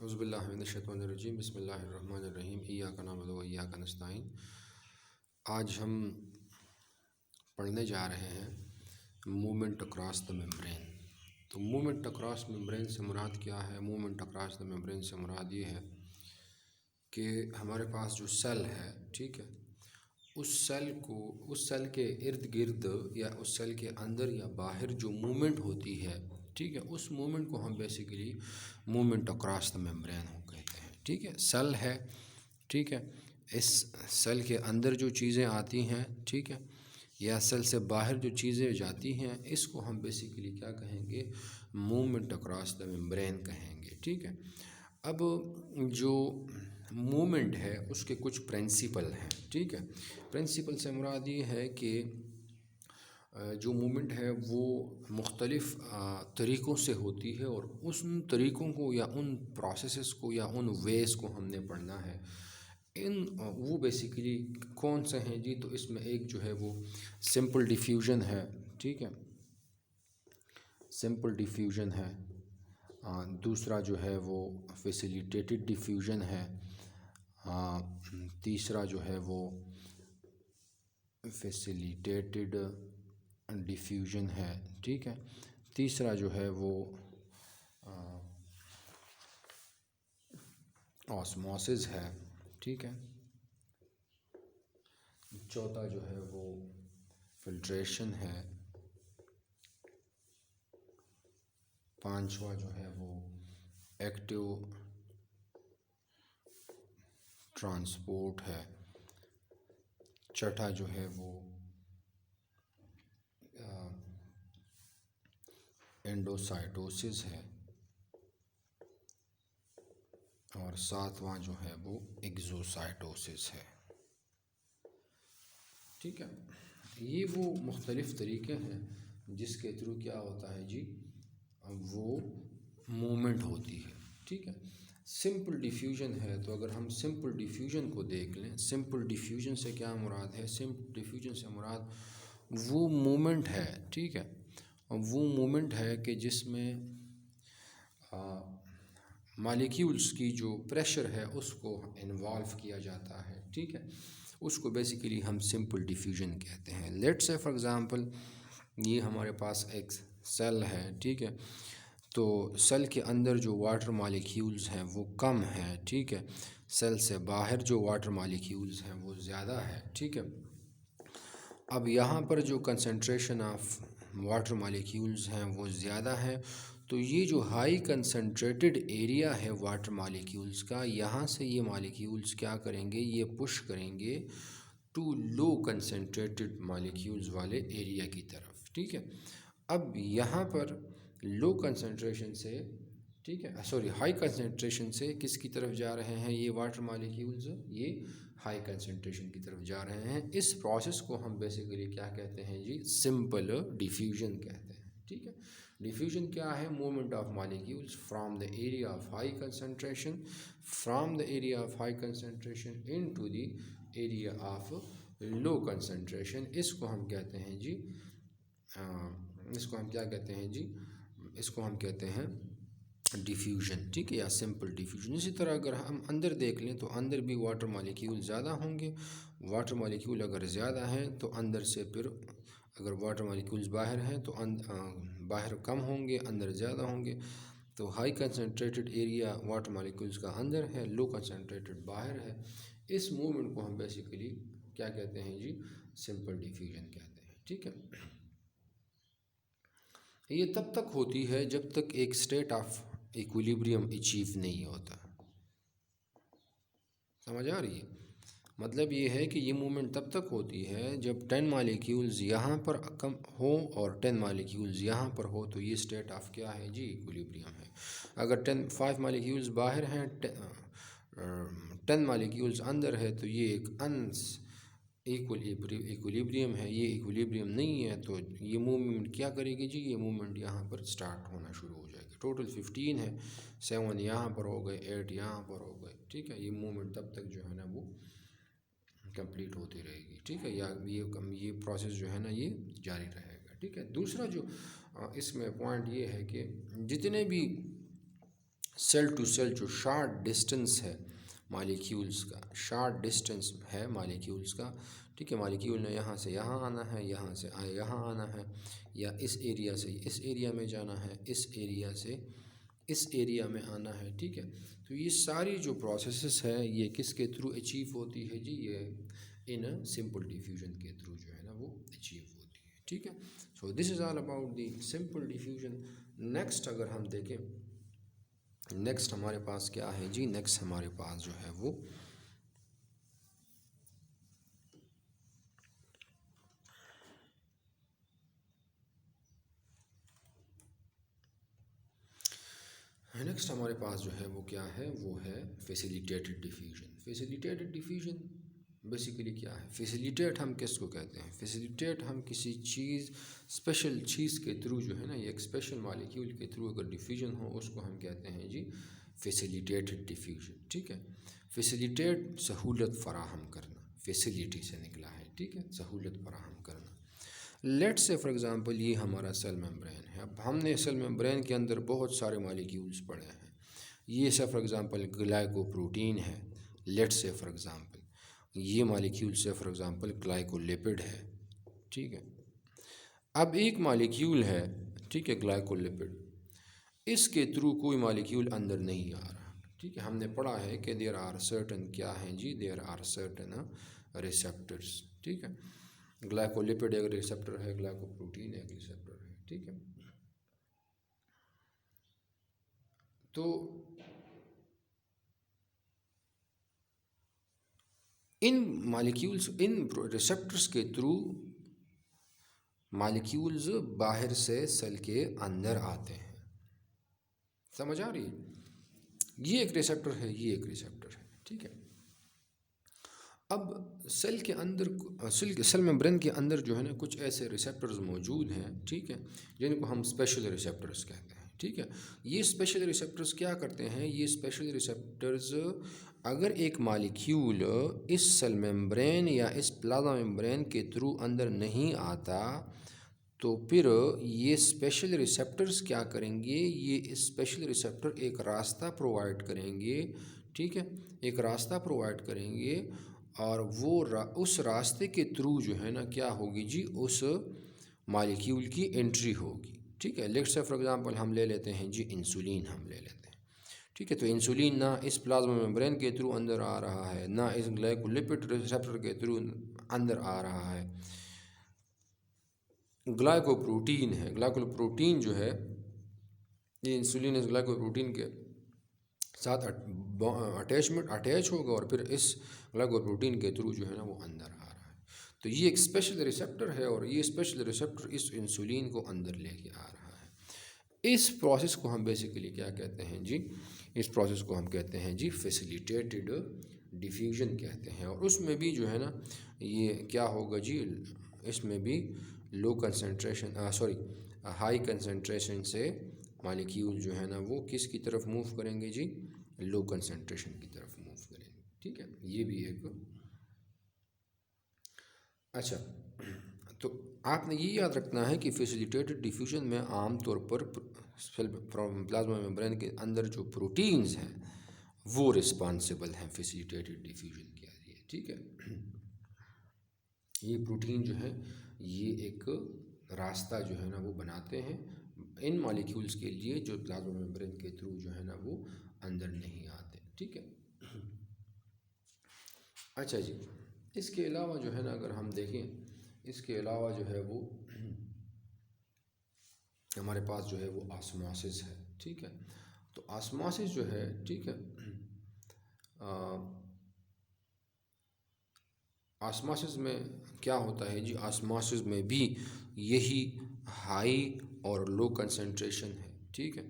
औज़ुबिल्लाहि मिनश्शैतानिर्रजीम बिस्मिल्लाहिर्रहमानिर्रहीम इय्याका नअबुदु व इय्याका नस्तईन। आज हम पढ़ने जा रहे हैं मूवमेंट अक्रॉस द मेम्ब्रेन। तो मूवमेंट अक्रॉस मेम्ब्रेन से मुराद क्या है? मूवमेंट अक्रॉस द मेम्ब्रेन से मुराद ये है कि हमारे पास जो सेल है, ठीक है, उस सेल के इर्द गिर्द या उस सेल के अंदर या बाहर जो मूवमेंट होती है, ठीक है, उस मूवमेंट को हम basically movement across the membrane कहते हैं। ठीक है, सेल है, ठीक है, इस सेल के अंदर जो चीज़ें आती हैं, ठीक है, या सेल से बाहर जो चीज़ें जाती हैं, इसको हम बेसिकली क्या कहेंगे? मूवमेंट अक्रॉस द मेम्ब्रेन कहेंगे। ठीक है, अब जो मूवमेंट है उसके कुछ प्रिंसिपल हैं। ठीक है, प्रिंसिपल से मुराद ये है कि जो मूवमेंट है वो मुख्तलिफ़ तरीक़ों से होती है और उन तरीक़ों को या उन प्रोसेसेस को या उन वेज़ को हमने पढ़ना है। वो बेसिकली कौन से हैं जी? तो इसमें एक जो है वो सिंपल डिफ्यूजन है, ठीक है, सिंपल डिफ्यूजन है। दूसरा जो है वो फैसिलिटेटेड डिफ्यूजन है। तीसरा जो है वो फैसिलिटेटेड डिफ्यूजन है। ठीक है, तीसरा जो है वो ऑस्मोसिस है। ठीक है, चौथा जो है वो फिल्ट्रेशन है। पांचवा जो है वो एक्टिव ट्रांसपोर्ट है। छठा जो है वो एंडोसाइटोसिस है और सातवां जो है वो एक्सोसाइटोसिस है। ठीक है, ये वो मुख्तलिफ़ तरीक़े हैं जिसके थ्रू क्या होता है जी, वो मूवमेंट होती है। ठीक है, सिंपल डिफ्यूजन है, तो अगर हम सिंपल डिफ्यूजन को देख लें, सिंपल डिफ्यूजन से क्या मुराद है? सिंपल डिफ्यूजन से मुराद वो मूवमेंट है, ठीक है, वो मूवमेंट है कि जिसमें मॉलिक्यूल्स की जो प्रेशर है उसको इन्वॉल्व किया जाता है। ठीक है, उसको बेसिकली हम सिंपल डिफ्यूजन कहते हैं। लेट्स से फॉर एग्ज़ाम्पल ये हमारे पास एक सेल है, ठीक है, तो सेल के अंदर जो वाटर मॉलिक्यूल्स हैं वो कम है। ठीक है, सेल से बाहर जो वाटर मॉलिक्यूल्स हैं वो ज़्यादा है। ठीक है, अब यहाँ पर जो कंसंट्रेशन ऑफ वाटर मॉलिक्यूल्स हैं वो ज़्यादा है, तो ये जो हाई कंसंट्रेटेड एरिया है वाटर मॉलिक्यूल्स का, यहाँ से ये मॉलिक्यूल्स क्या करेंगे? ये पुश करेंगे टू लो कंसंट्रेटेड मॉलिक्यूल्स वाले एरिया की तरफ। ठीक है, अब यहाँ पर लो कंसंट्रेशन से, ठीक है, सॉरी, हाई कंसंट्रेशन से किसकी तरफ जा रहे हैं? ये वाटर मॉलिक्यूल्स ये हाई कंसंट्रेशन की तरफ जा रहे हैं। इस प्रोसेस को हम बेसिकली क्या कहते हैं जी? सिंपल डिफ्यूजन कहते हैं। ठीक है, डिफ्यूजन क्या है? Movement of molecules from the area of high concentration into the area of low concentration. इसको हम कहते हैं जी, इसको हम क्या कहते हैं जी? इसको हम कहते हैं डिफ्यूजन। ठीक है, या सिंपल डिफ्यूजन। इसी तरह अगर हम अंदर देख लें तो अंदर भी वाटर मॉलिक्यूल ज़्यादा होंगे। वाटर मॉलिक्यूल अगर ज़्यादा हैं तो अंदर से फिर अगर वाटर मॉलिक्यूल्स बाहर हैं तो बाहर कम होंगे, अंदर ज़्यादा होंगे। तो high concentrated area water molecules का अंदर है, लो कंसनट्रेटेड बाहर है। इस मूवमेंट को हम बेसिकली क्या कहते हैं जी? सिंपल डिफ्यूजन कहते हैं। ठीक है, ये तब तक होती है जब तक एक स्टेट ऑफ इक्विलिब्रियम अचीव नहीं होता। समझ आ रही है? मतलब ये है कि ये मूवमेंट तब तक होती है जब 10 मालिक्यूल्स यहाँ पर कम हो और 10 मालिक्यूल्स यहाँ पर हो, तो ये स्टेट ऑफ क्या है जी? इक्विलिब्रियम है। अगर 5 मालिक्यूल्स बाहर हैं, 10 मालिक्यूल्स अंदर है, तो ये एक इक्विलिब्रियम है। ये इक्विलिब्रियम नहीं है तो ये मूवमेंट क्या करेगी जी? ये मूवमेंट यहाँ पर स्टार्ट होना शुरू हो जाएगी। टोटल 15 है, 7 यहाँ पर हो गए, 8 यहाँ पर हो गए। ठीक है, ये मूवमेंट तब तक जो है ना वो कंप्लीट होती रहेगी। ठीक है, या ये प्रोसेस जो है ना ये जारी रहेगा। ठीक है, दूसरा जो इसमें पॉइंट ये है कि जितने भी सेल टू सेल जो शार्ट डिस्टेंस है मालिक्यूल्स का, शार्ट डिस्टेंस है मालिक्यूल्स का, ठीक है। मालिक्यूल ने यहाँ से यहाँ आना है, यहाँ से यहाँ आना है, या इस एरिया से इस एरिया में जाना है, इस एरिया से इस एरिया में आना है, ठीक है। तो ये सारी जो प्रोसेसेस है ये किसके थ्रू अचीव होती है जी, ये इन सिंपल डिफ्यूजन के थ्रू जो है ना वो अचीव होती है, ठीक है। So this is all about the simple diffusion. Next अगर हम देखें, नेक्स्ट हमारे पास क्या है जी, नेक्स्ट हमारे पास जो है वो नेक्स्ट हमारे पास जो है वो क्या है, वो है facilitated diffusion. Facilitated diffusion basically क्या है, फैसिलिटेट हम किसको कहते हैं, फैसिलिटेट हम किसी चीज़ स्पेशल चीज़ के थ्रू जो है ना, ये एक स्पेशल मॉलिक्यूल के थ्रू अगर डिफ्यूजन हो उसको हम कहते हैं जी फैसिलिटेटेड डिफ्यूजन, ठीक है। फैसिलिटेट सहूलत फराहम करना, फैसिलिटी से निकला है, ठीक है, सहूलत फराहम करना। लेट्स से फॉर एग्ज़ाम्पल ये हमारा सेल मेम्ब्रेन है। अब हमने सेल मेम्ब्रेन के अंदर बहुत सारे मॉलिक्यूल्स पढ़े हैं। ये से फॉर एग्ज़ाम्पल ग्लाइकोप्रोटीन है, लेट्स से फॉर एग्ज़ाम्पल ये मॉलिक्यूल से फॉर एग्ज़ाम्पल ग्लाइकोलिपिड है, ठीक है। अब एक मॉलिक्यूल है, ठीक है, ग्लाइकोलिपिड, इसके थ्रू कोई मॉलिक्यूल अंदर नहीं आ रहा, ठीक है। हमने पढ़ा है कि देयर आर सर्टन क्या हैं जी, देयर आर सर्टन रिसेप्टर्स, ठीक है। ग्लाइकोलिपिड एक रिसेप्टर है, ग्लाइकोप्रोटीन एक रिसेप्टर है, ठीक है। तो इन मॉलिक्यूल्स, इन रिसेप्टर्स के थ्रू मॉलिक्यूल्स बाहर से सेल के अंदर आते हैं, समझ आ रही है। ये एक रिसेप्टर है, ये एक रिसेप्टर है, ठीक है। अब सेल के अंदर, सेल मेम्ब्रेन के अंदर जो है ना कुछ ऐसे रिसेप्टर्स मौजूद हैं, ठीक है, जिनको हम स्पेशल रिसेप्टर्स कहते हैं, ठीक है। ये स्पेशल रिसेप्टर्स क्या करते हैं, ये स्पेशल रिसेप्टर्स अगर एक मॉलिक्यूल इस सेल मेम्ब्रेन या इस प्लाज्मा मेम्ब्रेन के थ्रू अंदर नहीं आता तो फिर ये स्पेशल रिसेप्टर्स क्या करेंगे, ये स्पेशल रिसेप्टर एक रास्ता प्रोवाइड करेंगे, ठीक है, एक रास्ता प्रोवाइड करेंगे और वो उस रास्ते के थ्रू जो है ना क्या होगी जी, उस मॉलिक्यूल की एंट्री होगी, ठीक है। लेट्स से फॉर एग्जांपल हम ले लेते हैं जी इंसुलिन, हम ले लेते हैं, ठीक है। तो इंसुलिन ना इस प्लाज्मा मेम्ब्रेन के थ्रू अंदर आ रहा है, ना इस ग्लाइकोलिपिड रिसेप्टर के थ्रू अंदर आ रहा है। ग्लाइकोप्रोटीन है, ग्लाइकोप्रोटीन जो है ये इंसुलिन इस ग्लाइकोप्रोटीन के साथ अटैच होगा और फिर इस ग्लाइकोप्रोटीन के थ्रू जो है ना वो अंदर आ रहा है। तो ये एक स्पेशल रिसेप्टर है और ये स्पेशल रिसेप्टर इस इंसुलिन को अंदर लेके आ रहा है। इस प्रोसेस को हम बेसिकली क्या कहते हैं जी, इस प्रोसेस को हम कहते हैं जी फैसिलिटेटेड डिफ्यूजन कहते हैं। और उसमें भी जो है ना ये क्या होगा जी, इसमें भी लो कंसंट्रेशन हाई कंसंट्रेशन से मॉलिक्यूल जो है ना वो किस की तरफ मूव करेंगे जी, लो कंसंट्रेशन की तरफ मूव करेंगे, ठीक है। ये भी एक अच्छा। तो आपने ये याद रखना है कि फैसिलिटेटेड डिफ्यूजन में आमतौर पर प्लाज्मा मेम्ब्रेन के अंदर जो प्रोटीन्स हैं वो रिस्पॉन्सिबल हैं फैसिलिटेटेड डिफ्यूजन के लिए, ठीक है। ये प्रोटीन जो है ये एक रास्ता जो है ना वो बनाते हैं इन मॉलिक्यूल्स के लिए जो प्लाज्मा मेम्ब्रेन के थ्रू जो है ना वो अंदर नहीं आते, ठीक है। अच्छा जी, इसके अलावा जो है ना अगर हम देखें, इसके अलावा जो है वो हमारे पास जो है वो ऑस्मोसिस है, ठीक है। तो ऑस्मोसिस जो है, ठीक है, ऑस्मोसिस में क्या होता है जी, ऑस्मोसिस में भी यही हाई और लो कंसंट्रेशन है, ठीक है।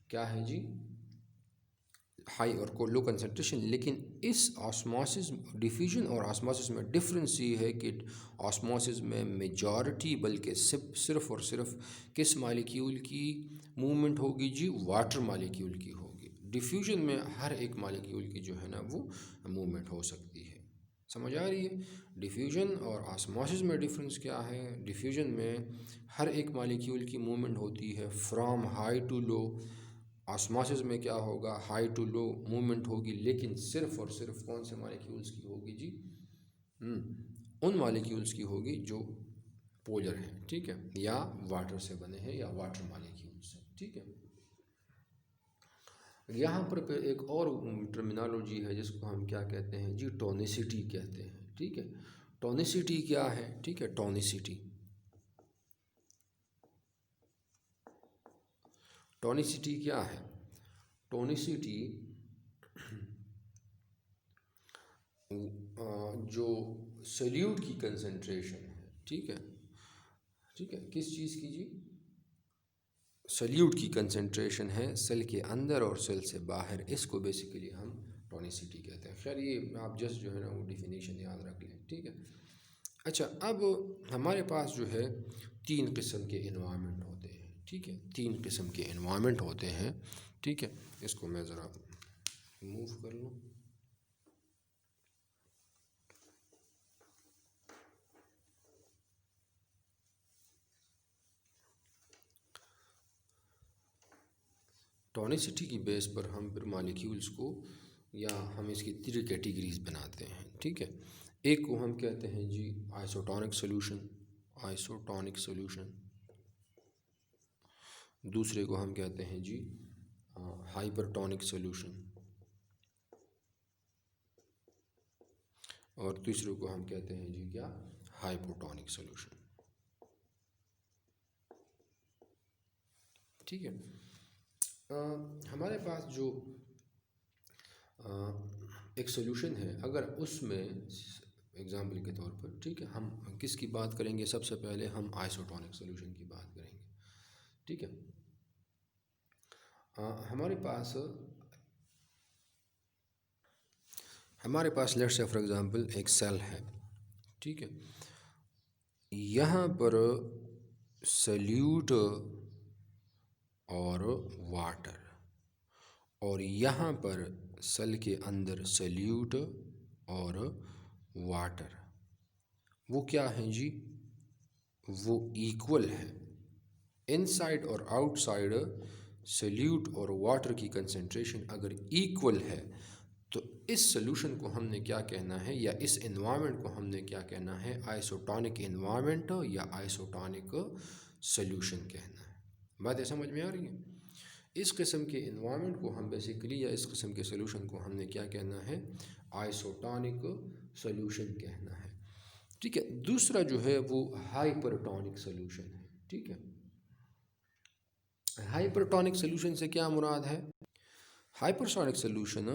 क्या है जी, हाई और को लो कंसंट्रेशन। लेकिन इस ऑस्मोसिस डिफ्यूजन और ऑस्मोसिस में डिफरेंस ये है कि ऑस्मोसिस में मेजॉरिटी बल्कि सिर्फ और सिर्फ किस मॉलिक्यूल की मूवमेंट होगी जी, वाटर मॉलिक्यूल की होगी। डिफ्यूजन में हर एक मॉलिक्यूल की जो है ना वो मूवमेंट हो सकती है, समझ आ रही है। डिफ्यूजन और ऑस्मोसिस में डिफरेंस क्या है, डिफ्यूजन में हर एक मॉलिक्यूल की मूवमेंट होती है from high to low, osmosis में क्या होगा, हाई टू लो मूवमेंट होगी, लेकिन सिर्फ और सिर्फ कौन से मॉलिक्यूल्स की होगी जी, उन मॉलिक्यूल्स की होगी जो पोलर हैं, ठीक है, या वाटर से बने हैं या वाटर मॉलिक्यूल्स हैं, ठीक है। यहाँ पर एक और टर्मिनोलॉजी है जिसको हम क्या कहते हैं जी, टोनिसिटी कहते हैं, ठीक है। टोनिसिटी क्या है, ठीक है, टोनिसिटी, टोनिसिटी क्या है, टोनिसिटी जो सल्यूट की कंसंट्रेशन है, ठीक है, ठीक है, किस चीज़ की जी, सल्यूट की कंसंट्रेशन है सेल के अंदर और सेल से बाहर, इसको बेसिकली हम टोनिसिटी कहते हैं। खैर ये आप जस्ट जो है ना वो डिफिनीशन याद रख लें, ठीक है। अच्छा, अब हमारे पास जो है 3 किस्म के इन्वायरमेंट होते हैं, ठीक है, 3 किस्म के इन्वायरमेंट होते हैं, ठीक है। इसको मैं ज़रा मूव कर लूँ। टोनिसिटी की बेस पर हम फिर मॉलिक्यूल्स को, या हम इसकी 3 कैटेगरीज बनाते हैं, ठीक है। एक को हम कहते हैं जी आइसोटोनिक सॉल्यूशन, आइसोटोनिक सॉल्यूशन। दूसरे को हम कहते हैं जी हाइपरटोनिक सॉल्यूशन, और तीसरे को हम कहते हैं जी क्या, हाइपोटोनिक सॉल्यूशन, ठीक है। हमारे पास जो एक सॉल्यूशन है, अगर उसमें एग्जाम्पल के तौर पर, ठीक है, हम किसकी बात करेंगे, सबसे पहले हम आइसोटोनिक सॉल्यूशन की बात करेंगे, ठीक है। हमारे पास लेट्स से फॉर एग्जांपल एक सेल है, ठीक है, यहाँ पर सल्यूट और वाटर, और यहाँ पर सेल के अंदर सल्यूट और वाटर, वो क्या है जी, वो इक्वल है। इनसाइड और आउटसाइड सल्यूट और वाटर की कंसंट्रेशन अगर इक्वल है तो इस सॉल्यूशन को हमने क्या कहना है, या इस एनवायरनमेंट को हमने क्या कहना है, आइसोटोनिक एनवायरनमेंट या आइसोटोनिक सॉल्यूशन कहना है। बात ये समझ में आ रही है। इस किस्म के एनवायरनमेंट को हम बेसिकली, या इस किस्म के सॉल्यूशन को हमने क्या कहना है, आइसोटोनिक सॉल्यूशन कहना है, ठीक है। दूसरा जो है वो हाइपरटोनिक सॉल्यूशन है, ठीक है। हाइपरटोनिक सॉल्यूशन से क्या मुराद है, हाइपरसोनिक सॉल्यूशन,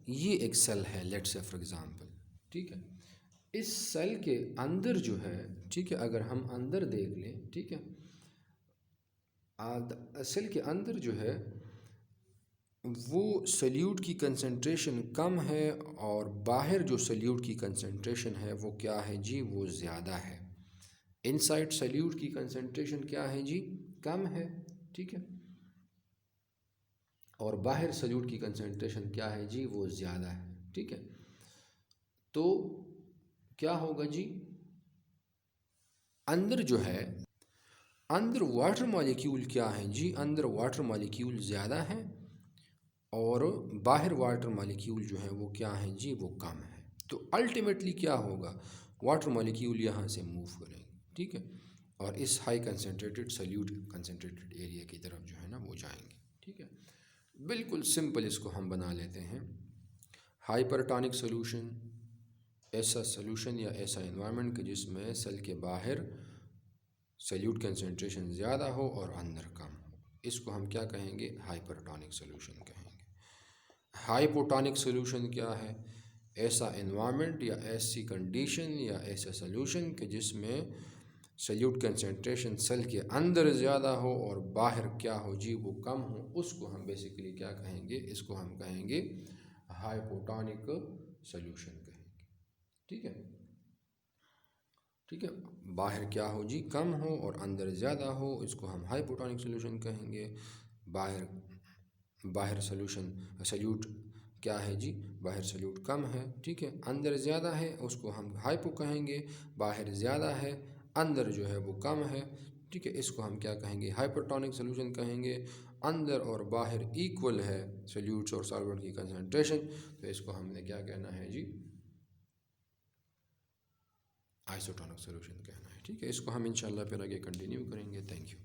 ये एक सेल है लेट्स से फॉर एग्जांपल, ठीक है। इस सेल के अंदर जो है, ठीक है, अगर हम अंदर देख लें, ठीक है, सेल के अंदर जो है वो सल्यूट की कंसंट्रेशन कम है, और बाहर जो सल्यूट की कंसंट्रेशन है वो क्या है जी, वो ज़्यादा है। इनसाइड सल्यूट की कंसंट्रेशन क्या है जी, कम है, ठीक है, और बाहर सल्यूट की कंसंट्रेशन क्या है जी, वो ज़्यादा है, ठीक है। तो क्या होगा जी, अंदर जो है, अंदर वाटर मॉलिक्यूल क्या है जी, अंदर वाटर मॉलिक्यूल ज़्यादा है, और बाहर वाटर मॉलिक्यूल जो है वो क्या है जी, वो कम है। तो अल्टीमेटली क्या होगा, वाटर मॉलिक्यूल यहाँ से मूव करेंगे, ठीक है, और इस high concentrated solute concentrated area की तरफ जो है ना वो जाएंगे, ठीक है। बिल्कुल सिंपल इसको हम बना लेते हैं। हाइपरटोनिक सॉल्यूशन ऐसा सॉल्यूशन या ऐसा एनवायरनमेंट कि जिसमें सेल के बाहर सल्यूट कंसंट्रेशन ज़्यादा हो और अंदर कम हो, इसको हम क्या कहेंगे, हाइपरटोनिक सॉल्यूशन कहेंगे। हाइपोटोनिक सॉल्यूशन क्या है, ऐसा एनवायरनमेंट या ऐसी कंडीशन या ऐसा सॉल्यूशन कि जिसमें सल्यूट कंसंट्रेशन सेल के अंदर ज़्यादा हो और बाहर क्या हो जी, वो कम हो, उसको हम बेसिकली क्या कहेंगे, इसको हम कहेंगे हाइपोटोनिक सॉल्यूशन कहेंगे, ठीक है, ठीक है। बाहर क्या हो जी, कम हो, और अंदर ज़्यादा हो, इसको हम हाइपोटोनिक सॉल्यूशन कहेंगे। बाहर बाहर सल्यूट क्या है जी, बाहर सल्यूट कम है, ठीक है, अंदर ज़्यादा है, उसको हम हाइपो कहेंगे। बाहर ज़्यादा है, अंदर जो है वो कम है, ठीक है, इसको हम क्या कहेंगे, हाइपरटोनिक सॉल्यूशन कहेंगे। अंदर और बाहर इक्वल है सॉल्यूट्स और सॉल्वेंट की कंसंट्रेशन, तो इसको हमने क्या कहना है जी, आइसोटोनिक सॉल्यूशन कहना है। ठीक है, इसको हम इंशाल्लाह फिर आगे कंटिन्यू करेंगे। Thank you.